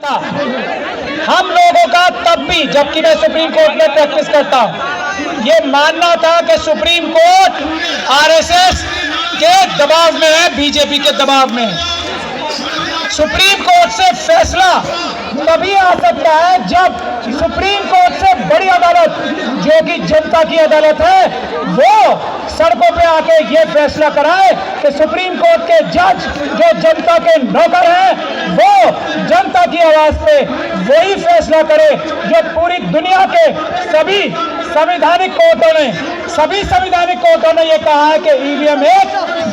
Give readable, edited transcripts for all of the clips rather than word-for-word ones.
हम लोगों का तब भी, जबकि मैं सुप्रीम कोर्ट में प्रैक्टिस करता हूं, ये मानना था कि सुप्रीम कोर्ट आरएसएस के दबाव में है, बीजेपी के दबाव में है। सुप्रीम कोर्ट से फैसला तभी आ सकता है जब सुप्रीम कोर्ट से बड़ी अदालत, जो कि जनता की अदालत है, वो सड़कों पे आके ये फैसला कराए कि सुप्रीम कोर्ट के जज जो जनता के नौकर हैं, वो जनता की आवाज पे वही फैसला करे जो पूरी दुनिया के सभी संवैधानिक कोर्टों ने ये कहा है कि ईवीएम एक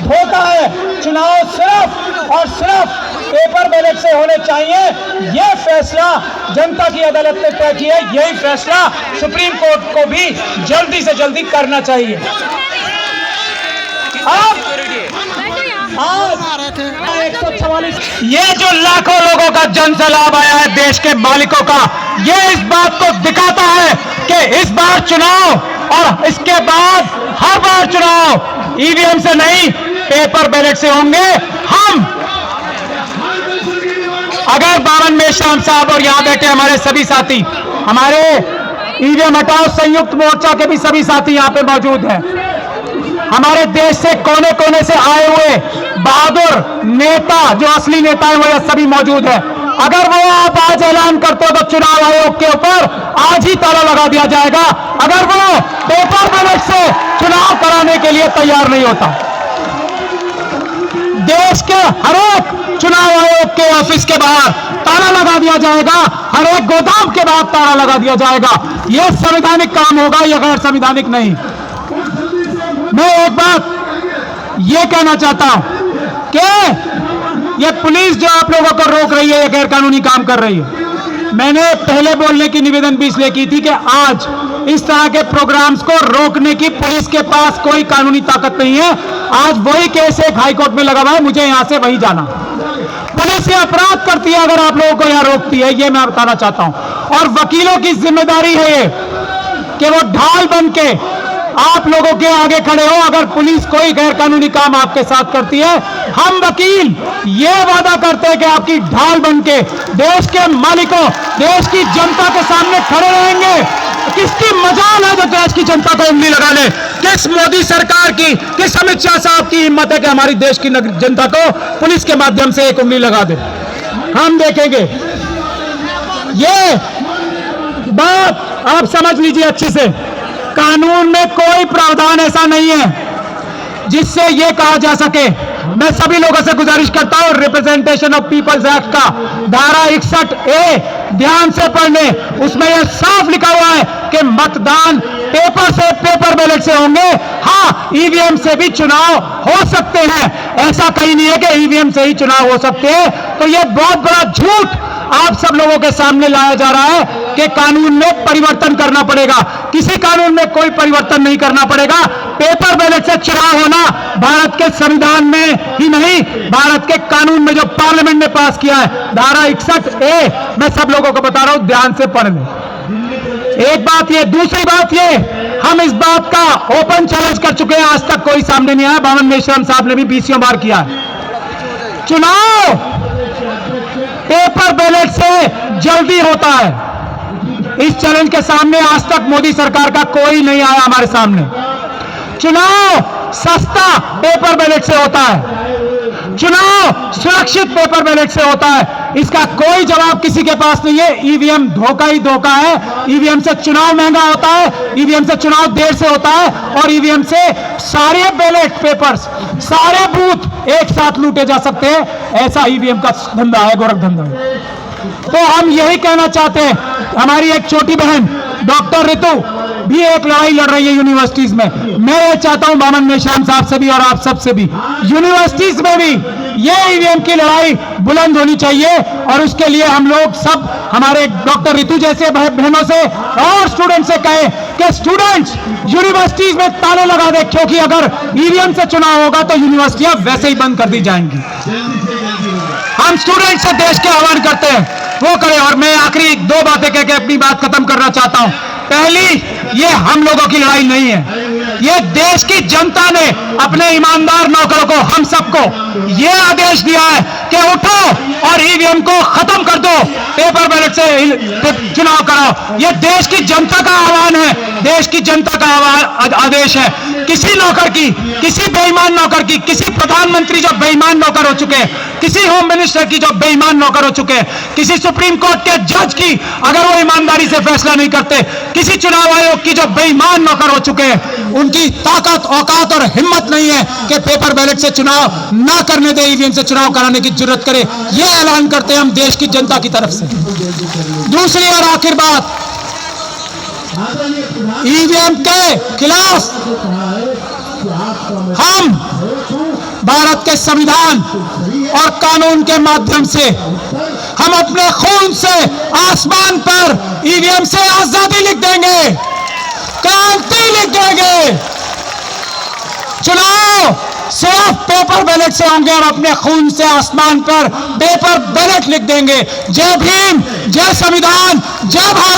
धोखा है, चुनाव सिर्फ और सिर्फ पेपर बैलेट से होने चाहिए। यह फैसला जनता की अदालत ने तय किया है, यही फैसला सुप्रीम कोर्ट को भी जल्दी से जल्दी करना चाहिए। अब 144 ये जो लाखों लोगों का जन सैलाब आया है देश के मालिकों का, ये इस बात को दिखाता है कि इस बार चुनाव और इसके बाद हर बार चुनाव ईवीएम से नहीं, पेपर बैलेट से होंगे। हम अगर बावन मेश्राम साहब और यहां बैठे हमारे सभी साथी, हमारे ईवीएम हटाओ संयुक्त मोर्चा के भी सभी साथी यहां पे मौजूद हैं, हमारे देश से कोने कोने से आए हुए बहादुर नेता, जो असली नेता है वो सभी मौजूद हैं। अगर वो आप आज ऐलान करते हो तो चुनाव आयोग के ऊपर आज ही ताला लगा दिया जाएगा, अगर वो पेपर बैलेट से चुनाव कराने के लिए तैयार नहीं होता। देश के हर एक चुनाव आयोग के ऑफिस के बाहर ताला लगा दिया जाएगा, हर एक गोदाम के बाहर ताला लगा दिया जाएगा। यह संवैधानिक काम होगा, यह गैर संवैधानिक नहीं। मैं एक बात यह कहना चाहता हूं कि यह पुलिस जो आप लोगों को रोक रही है, यह गैर कानूनी काम कर रही है। मैंने पहले बोलने की निवेदन भी इसलिए की थी कि आज इस तरह के प्रोग्राम्स को रोकने की पुलिस के पास कोई कानूनी ताकत नहीं है। आज वही केस एक हाईकोर्ट में लगा हुआ है, मुझे यहां से वहीं जाना। पुलिस ये अपराध करती है अगर आप लोगों को यहां रोकती है, ये मैं बताना चाहता हूं। और वकीलों की जिम्मेदारी है ये कि वो ढाल बन के आप लोगों के आगे खड़े हो। अगर पुलिस कोई गैर कानूनी काम आपके साथ करती है, हम वकील ये वादा करते हैं कि आपकी ढाल बनके देश के मालिकों, देश की जनता के सामने खड़े रहेंगे। किसकी मजाल है जो देश की जनता को उंगली लगा ले? किस मोदी सरकार की, किस अमित शाह साहब की हिम्मत है कि हमारी देश की जनता को पुलिस के माध्यम से एक उंगली लगा दे? हम देखेंगे। ये बात आप समझ लीजिए अच्छे से, कानून में कोई प्रावधान ऐसा नहीं है जिससे यह कहा जा सके। मैं सभी लोगों से गुजारिश करता हूं, रिप्रेजेंटेशन ऑफ पीपल्स एक्ट का धारा 61A ध्यान से पढ़ने, उसमें यह साफ लिखा हुआ है कि मतदान पेपर बैलेट से होंगे। हाँ, ईवीएम से भी चुनाव हो सकते हैं, ऐसा कहीं नहीं है कि ईवीएम से ही चुनाव हो सकते हैं। तो यह बहुत बड़ा झूठ आप सब लोगों के सामने लाया जा रहा है कि कानून में परिवर्तन करना पड़ेगा। किसी कानून में कोई परिवर्तन नहीं करना पड़ेगा। पेपर बैलेट से चुनाव होना भारत के संविधान में ही नहीं, भारत के कानून में जो पार्लियामेंट ने पास किया है, धारा 61A, मैं सब लोगों को बता रहा हूं, ध्यान से पढ़ लें। एक बात ये, दूसरी बात ये, हम इस बात का ओपन चैलेंज कर चुके हैं, आज तक कोई सामने नहीं आया। बावन मेश्राम साहब ने भी 20 बार किया है। चुनाव पेपर बैलेट से जल्दी होता है। इस चैलेंज के सामने आज तक मोदी सरकार का कोई नहीं आया हमारे सामने। चुनाव सस्ता पेपर बैलेट से होता है, चुनाव सुरक्षित पेपर बैलेट से होता है। इसका कोई जवाब किसी के पास नहीं है। ईवीएम धोखा ही धोखा है। ईवीएम से चुनाव महंगा होता है, ईवीएम से चुनाव देर से होता है, और ईवीएम से सारे बैलेट पेपर्स, सारे बूथ एक साथ लूटे जा सकते हैं। ऐसा ईवीएम का धंधा है, गोरख धंधा है। तो हम यही कहना चाहते हैं, हमारी एक छोटी बहन डॉक्टर रितु भी एक लड़ाई लड़ रही है यूनिवर्सिटीज में। मैं ये चाहता हूं बावन मेश्राम साहब से भी और आप सब से भी, यूनिवर्सिटीज में भी ये ईवीएम की लड़ाई बुलंद होनी चाहिए। और उसके लिए हम लोग सब, हमारे डॉक्टर रितु जैसे बहनों से और स्टूडेंट से कहें कि स्टूडेंट्स यूनिवर्सिटीज में ताले लगा दे, क्योंकि अगर ईवीएम से चुनाव होगा तो यूनिवर्सिटियां वैसे ही बंद कर दी जाएंगी। हम स्टूडेंट से देश के आह्वान करते हैं वो करें। और मैं आखिरी 2 बातें कहकर अपनी बात खत्म करना चाहता हूं। पहली, ये हम लोगों की लड़ाई नहीं है, ये देश की जनता ने अपने ईमानदार नौकरों को, हम सबको ये आदेश दिया है कि उठो और ईवीएम को खत्म कर दो, पेपर बैलेट से चुनाव कराओ। ये देश की जनता का आह्वान है, देश की जनता का आदेश है। किसी नौकर की, किसी बेईमान नौकर की, किसी प्रधानमंत्री जो बेईमान नौकर हो चुके हैं, किसी होम मिनिस्टर की जो बेईमान नौकर हो चुके हैं, किसी सुप्रीम कोर्ट के जज की अगर वो ईमानदारी से फैसला नहीं करते, किसी चुनाव आयोग की जो बेईमान नौकर हो चुके हैं, उनकी ताकत, औकात और हिम्मत नहीं है कि पेपर बैलेट से चुनाव ना करने दे, ईवीएम से चुनाव कराने की जरूरत करे। ये ऐलान करते हैं हम देश की जनता की तरफ से। दूसरी और आखिर बात, ईवीएम के खिलाफ हम भारत के संविधान और कानून के माध्यम से हम अपने खून से आसमान पर ईवीएम से आजादी लिख देंगे, क्रांति लिख देंगे। चुनाव सिर्फ पेपर बैलेट से होंगे, हम अपने खून से आसमान पर पेपर बैलेट लिख देंगे। जय भीम, जय संविधान, जय भारत।